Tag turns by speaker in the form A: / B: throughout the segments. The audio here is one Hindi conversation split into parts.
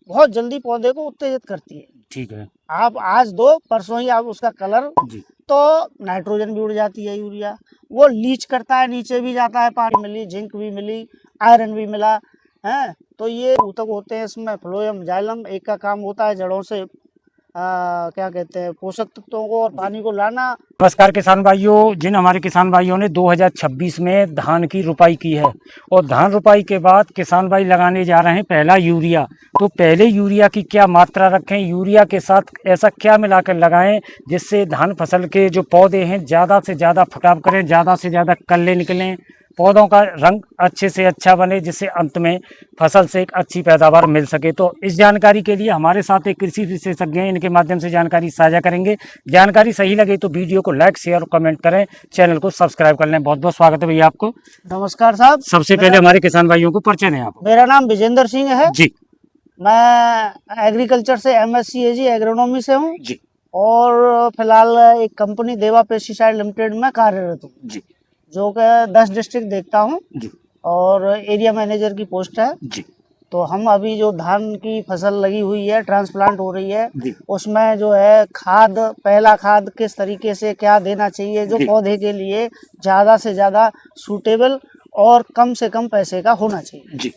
A: बहुत जल्दी पौधे को उत्तेजित करती है।
B: ठीक है।
A: आप आज दो, परसों ही आप उसका कलर,
B: जी।
A: तो नाइट्रोजन भी उड़ जाती है, यूरिया वो लीच करता है, नीचे भी जाता है, पानी मिली, जिंक भी मिली, आयरन भी मिला है। तो ये ऊतक होते हैं इसमें, फ्लोएम जाइलम, एक का काम होता है जड़ों से क्या कहते हैं, पोषक तत्वों को और पानी को लाना।
B: नमस्कार किसान भाइयों, जिन हमारे किसान भाइयों ने 2026 में धान की रुपाई की है और धान रुपाई के बाद किसान भाई लगाने जा रहे हैं पहला यूरिया, तो पहले यूरिया की क्या मात्रा रखें, यूरिया के साथ ऐसा क्या मिलाकर लगाएं जिससे धान फसल के जो पौधे हैं ज़्यादा से ज़्यादा फुटाव करें, ज़्यादा से ज़्यादा कल्ले निकलें, पौधों का रंग अच्छे से अच्छा बने, जिससे अंत में फसल से एक अच्छी पैदावार मिल सके। तो इस जानकारी के लिए हमारे साथ एक कृषि विशेषज्ञ हैं, इनके माध्यम से जानकारी साझा करेंगे। जानकारी सही लगे तो वीडियो को लाइक, शेयर और कमेंट करें, चैनल को सब्सक्राइब कर लें। बहुत बहुत स्वागत है भैया आपको।
A: नमस्कार साहब।
B: सबसे पहले हमारे किसान भाइयों को परिचय दें आप।
A: मेरा नाम विजेंद्र सिंह है
B: जी।
A: मैं एग्रीकल्चर से MSc AG एग्रोनॉमी से हूँ
B: जी।
A: और फिलहाल एक कंपनी देवा पेस्टिसाइड लिमिटेड में कार्यरत हूँ
B: जी।
A: जो कि 10 डिस्ट्रिक्ट देखता हूँ
B: जी।
A: और एरिया मैनेजर की पोस्ट है।
B: जी।
A: तो हम अभी जो धान की फसल लगी हुई है, ट्रांसप्लांट हो रही है,
B: जी।
A: उसमें जो है खाद, पहला खाद किस तरीके से क्या देना चाहिए जो
B: जी।
A: पौधे के लिए ज़्यादा से ज़्यादा सूटेबल और कम से कम पैसे का होना चाहिए।
B: जी।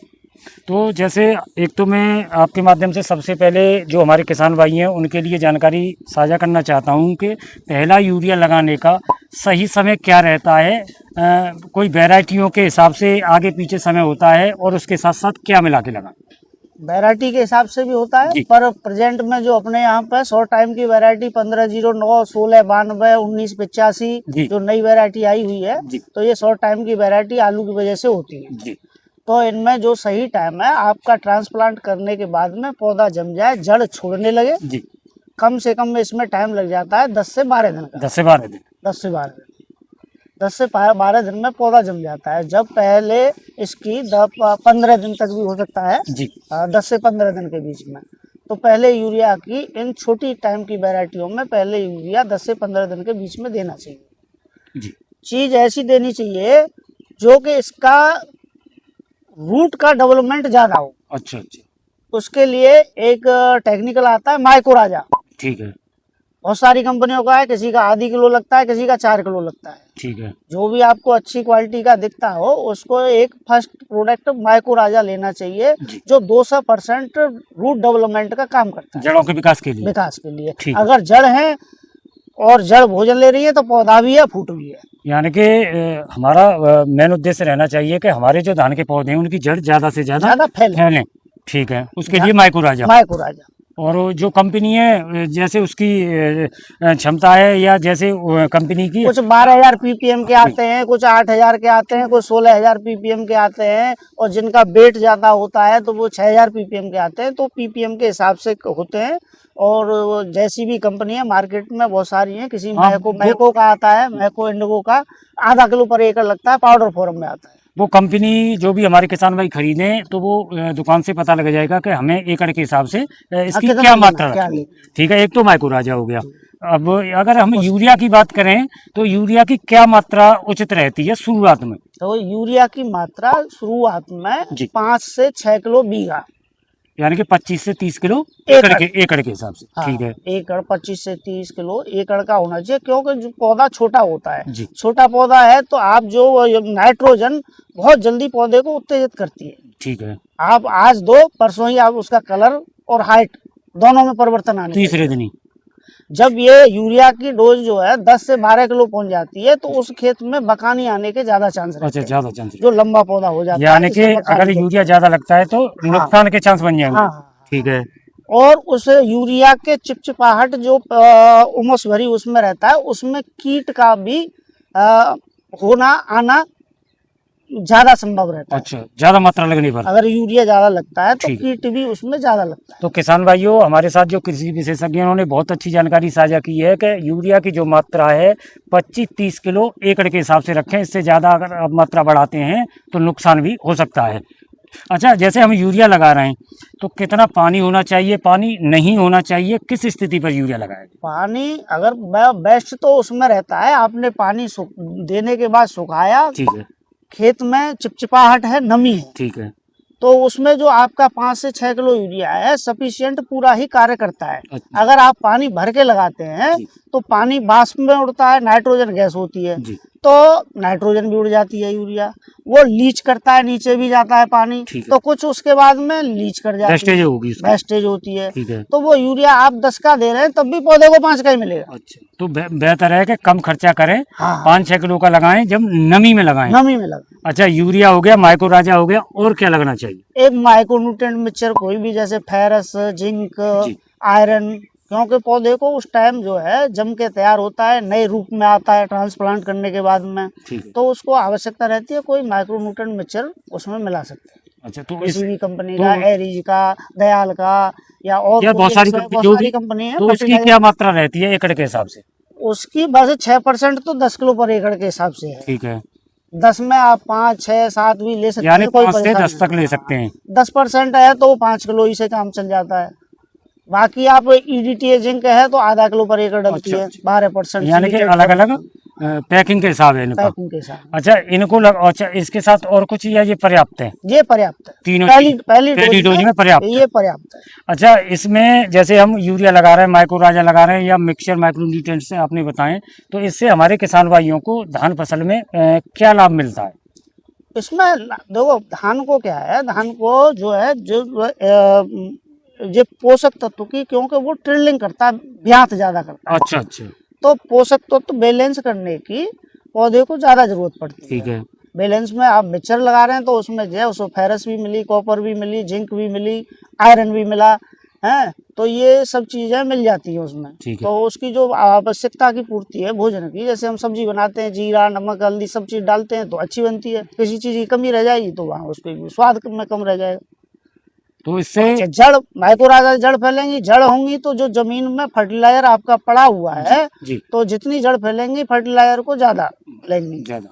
B: तो जैसे एक तो मैं आपके माध्यम से सबसे पहले जो हमारे किसान भाई हैं उनके लिए जानकारी साझा करना चाहता हूं कि पहला यूरिया लगाने का सही समय क्या रहता है। कोई वैरायटियों के हिसाब से आगे पीछे समय होता है और उसके साथ साथ क्या मिला के लगा?
A: वैरायटी के हिसाब से भी होता है, पर प्रेजेंट में जो अपने यहाँ पे शॉर्ट टाइम की वैरायटी 1509, 1692, 1985 जो नई वैरायटी आई हुई है, तो ये शॉर्ट टाइम की वैरायटी आलू की वजह से होती है।
B: जी।
A: तो इनमें जो सही टाइम है आपका ट्रांसप्लांट करने के बाद में पौधा जम जाए, जड़ छोड़ने लगे,
B: जी।
A: कम से कम इसमें टाइम लग जाता है 10 से 12 दिन का।
B: 10 से 12 दिन।
A: 10 से 12 दिन 10 से 12 दिन में पौधा जम जाता है। जब पहले इसकी 15 दिन तक भी हो सकता है जी। 10 से 15 दिन के बीच में, तो पहले यूरिया की इन छोटी टाइम की वैरायटियों में पहले यूरिया 10 से 15 दिन के बीच में देना चाहिए जी। चीज ऐसी देनी चाहिए जो कि इसका रूट का डेवलपमेंट ज्यादा हो।
B: अच्छा अच्छा।
A: उसके लिए एक टेक्निकल आता है माइकोराजा। ठीक है। बहुत सारी कंपनियों का है, किसी का आधी किलो लगता है, किसी का 4 किलो लगता है। ठीक है। जो भी आपको अच्छी क्वालिटी का दिखता हो उसको एक फर्स्ट प्रोडक्ट माइकोराजा लेना चाहिए जो 200% रूट डेवलपमेंट का काम करता है, जड़ों के विकास के लिए। अगर जड़ है और जड़ भोजन ले रही है तो पौधा भी है, फूट भी है। यानी कि हमारा मेन उद्देश्य रहना चाहिए कि हमारे जो धान के पौधे हैं उनकी जड़ ज्यादा से ज्यादा फैलें। ठीक है, उसके लिए माइकोराजा। और जो कंपनी है जैसे उसकी क्षमता है या जैसे कंपनी की कुछ 12,000 ppm के आते हैं, कुछ 8,000 के आते हैं, कुछ 16,000 ppm के आते हैं, और जिनका वेट ज़्यादा होता है तो वो 6,000 ppm के आते हैं। तो ppm के हिसाब से होते हैं। और जैसी भी कंपनी है मार्केट में बहुत सारी हैं, किसी मैको का आता है, मैको इंडिगो का आधा किलो पर एकड़ लगता है, पाउडर फॉर्म में आता है। वो कंपनी जो भी हमारे किसान भाई खरीदें तो वो दुकान से पता लग जाएगा कि हमें एकड़ के हिसाब से इसकी क्या मात्रा है। ठीक है, एक तो माइकोराजा हो गया। अब अगर हम यूरिया की बात करें तो यूरिया की क्या मात्रा उचित रहती है शुरुआत में? तो यूरिया की मात्रा शुरुआत में 5 से 6 किलो बीघा, यानी कि 25 से 30 किलो एकड़ के हिसाब से। हाँ, ठीक है। एकड़ 25 से 30 किलो एकड़ का होना चाहिए, क्योंकि जो पौधा छोटा होता है, छोटा पौधा है तो आप जो नाइट्रोजन बहुत जल्दी पौधे को उत्तेजित करती है। ठीक है। आप आज दो, परसों ही आप उसका कलर और हाइट दोनों में परिवर्तन आने तीसरे दिन ही। जब ये यूरिया की डोज जो है 10 से 12 किलो पहुंच जाती है तो उस खेत में बकानी आने के ज्यादा चांस रहते हैं। ज्यादा चांस, जो लंबा पौधा हो जाता है, यानी कि अगर यूरिया ज्यादा लगता है तो नुकसान के चांस बन जाएंगे। ठीक है। और उस यूरिया के चिपचिपाहट जो उमस भरी उसमें रहता है, उसमें कीट का भी होना आना ज्यादा संभव रहता है। अच्छा, ज्यादा मात्रा लगने पर अगर यूरिया ज्यादा लगता है तो कीट भी उसमें ज्यादा लगता है। तो किसान भाइयों, हमारे साथ जो कृषि विशेषज्ञ उन्होंने बहुत अच्छी जानकारी साझा की है कि यूरिया की जो मात्रा है 25-30 किलो एकड़ के हिसाब से रखें। इससे ज्यादा अगर आप मात्रा बढ़ाते हैं तो नुकसान भी हो सकता है। अच्छा, जैसे हम यूरिया लगा रहे हैं तो कितना पानी होना चाहिए, पानी नहीं होना चाहिए, किस स्थिति पर यूरिया लगाए? पानी अगर बेस्ट तो उसमें रहता है आपने पानी देने के बाद सुखाया, ठीक है, खेत में चिपचिपाहट है, नमी है, ठीक है, तो उसमें जो आपका 5 से 6 किलो यूरिया है सफिशिएंट पूरा ही कार्य करता है।
B: अच्छा।
A: अगर आप पानी भर के लगाते हैं
B: जी।
A: तो पानी वाष्प में उड़ता है, नाइट्रोजन गैस होती है,
B: जी।
A: तो नाइट्रोजन भी उड़ जाती है, यूरिया वो लीच करता है, नीचे भी जाता है पानी,
B: ठीक है।
A: तो कुछ उसके बाद में लीच कर जाती
B: वेस्टेज
A: है,
B: होगी उसकी।
A: वेस्टेज होती है।
B: ठीक है।
A: तो वो यूरिया आप 10 का दे रहे हैं तब भी पौधे को 5 का ही मिलेगा।
B: अच्छा, तो बेहतर है कि कम खर्चा करें,
A: हाँ,
B: 5-6 किलो का लगाएं, जब नमी में लगाएं।
A: नमी में लगा।
B: अच्छा, यूरिया हो गया, माइक्रोराजा हो गया, और क्या लगना चाहिए?
A: एक माइक्रोन्यूट्रिएंट मिक्सचर कोई भी, जैसे फेरस, जिंक,
B: जी।
A: आयरन, क्योंकि पौधे को उस टाइम जो है जम के तैयार होता है, नए रूप में आता है ट्रांसप्लांट करने के बाद में,
B: ठीक है।
A: तो उसको आवश्यकता रहती है कोई माइक्रोन्यूट्रिएंट मिक्सचर उसमें मिला सकते हैं।
B: अच्छा, तो
A: किसी भी कंपनी
B: तो
A: का, एरिज का, दयाल का, या और
B: यार बहुत सारी
A: कंपनी है।
B: तो उसकी क्या मात्रा रहती है एकड़ के हिसाब से?
A: उसकी बस 6% तो 10 किलो पर एकड़ के हिसाब से है।
B: ठीक है।
A: 10 में आप 5, 6, 7 भी ले सकते
B: यानी
A: हैं, कोई
B: 5 से
A: परेशानी
B: 10 तक ले सकते हैं।
A: 10% है तो 5 किलो ही से काम चल जाता है। बाकी आप ईडीटी जिंक है तो आधा किलो पर एकड़ डलती है। 12%
B: यानी कि अलग अलग पैकिंग के हिसाब है इनका।
A: पैकिंग के साथ।
B: अच्छा, इनको अच्छा, इसके साथ और कुछ, या ये पर्याप्त है?
A: ये पर्याप्त है,
B: तीनों
A: पहली
B: डोज में पर्याप्त है।
A: ये पर्याप्त है।
B: अच्छा, इसमें जैसे हम यूरिया लगा रहे हैं, माइक्रोराजा लगा रहे हैं, या मिक्सचर माइक्रोन्यूट्रिएंट से आपने बताएं, तो इससे हमारे किसान भाइयों को धान फसल में क्या लाभ मिलता है?
A: इसमें देखो, धान को क्या है, धान को जो है जो पोषक तत्व की, क्योंकि वो ट्रिलिंग करता है, ब्यात ज्यादा करता है।
B: अच्छा अच्छा।
A: तो पोषक तत्व बैलेंस करने की पौधे को ज्यादा जरूरत पड़ती है।
B: ठीक है।
A: बैलेंस में आप मिक्सचर लगा रहे हैं तो उसमें जो है उसको फेरस भी मिली, कॉपर भी मिली, जिंक भी मिली, आयरन भी मिला है, तो ये सब चीजें मिल जाती हैं उसमें।
B: ठीक है।
A: तो उसकी जो आवश्यकता की पूर्ति है भोजन की, जैसे हम सब्जी बनाते हैं, जीरा, नमक, हल्दी सब चीज डालते हैं तो अच्छी बनती है। किसी चीज की कमी रह जाएगी तो वहाँ उसके स्वाद में कम रह जाएगा।
B: तो इससे
A: जड़, माइक्रोराजा जड़ फैलेंगी, जड़ होंगी तो जो जमीन में फर्टिलाइजर आपका पड़ा हुआ है,
B: जी।
A: तो जितनी जड़ फैलेंगी फर्टिलाइजर को ज्यादा लेंगी,
B: ज्यादा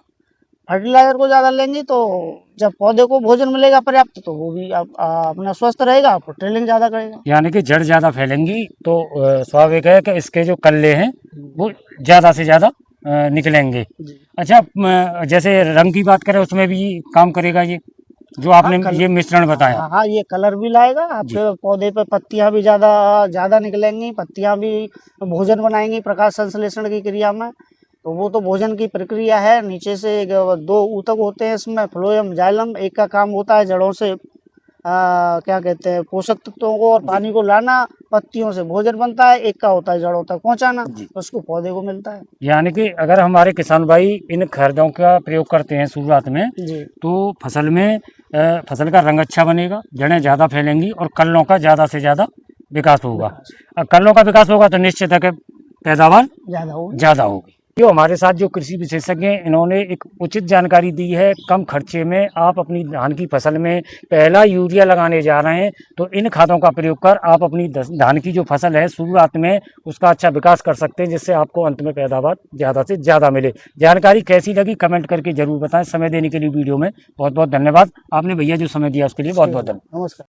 A: फर्टिलाइजर को ज्यादा लेंगी, तो जब पौधे को भोजन मिलेगा पर्याप्त तो वो भी अपना स्वस्थ रहेगा, आपको ट्रेलिंग ज्यादा करेगा।
B: यानी कि जड़ ज्यादा फैलेंगी तो स्वाभाविक है कि इसके जो कल्ले हैं वो ज्यादा से ज्यादा निकलेंगे। अच्छा, जैसे रंग की बात करें, उसमें भी काम करेगा ये जो आपने ये मिश्रण बताया?
A: हाँ, ये कलर भी लाएगा आपके पौधे पे, पत्तियां भी ज्यादा निकलेंगी, पत्तियां भी भोजन बनाएंगी प्रकाश संश्लेषण की क्रिया में। तो वो तो भोजन की प्रक्रिया है। नीचे से 2 ऊतक होते हैं इसमें, फ्लोएम, जाइलम। एक का काम होता है जड़ों से क्या कहते हैं, पोषक तत्वों को और पानी को लाना, पत्तियों से भोजन बनता है। एक का होता है जड़ों तक पहुंचाना, उसको पौधे को मिलता है।
B: यानी कि अगर हमारे किसान भाई इन खादों का प्रयोग करते हैं शुरुआत में, तो फसल में फसल का रंग अच्छा बनेगा, जड़ें ज़्यादा फैलेंगी और कल्लों का ज़्यादा से ज़्यादा विकास होगा। कल्लों का विकास होगा तो निश्चित है कि पैदावार ज़्यादा होगी। जो हमारे साथ जो कृषि विशेषज्ञ हैं, इन्होंने एक उचित जानकारी दी है। कम खर्चे में आप अपनी धान की फसल में पहला यूरिया लगाने जा रहे हैं, तो इन खादों का प्रयोग कर आप अपनी धान की जो फसल है शुरुआत में उसका अच्छा विकास कर सकते हैं, जिससे आपको अंत में पैदावार ज़्यादा से ज़्यादा मिले। जानकारी कैसी लगी कमेंट करके जरूर बताएं। समय देने के लिए वीडियो में बहुत बहुत धन्यवाद। आपने भैया जो समय दिया उसके लिए बहुत बहुत धन्यवाद।
A: नमस्कार।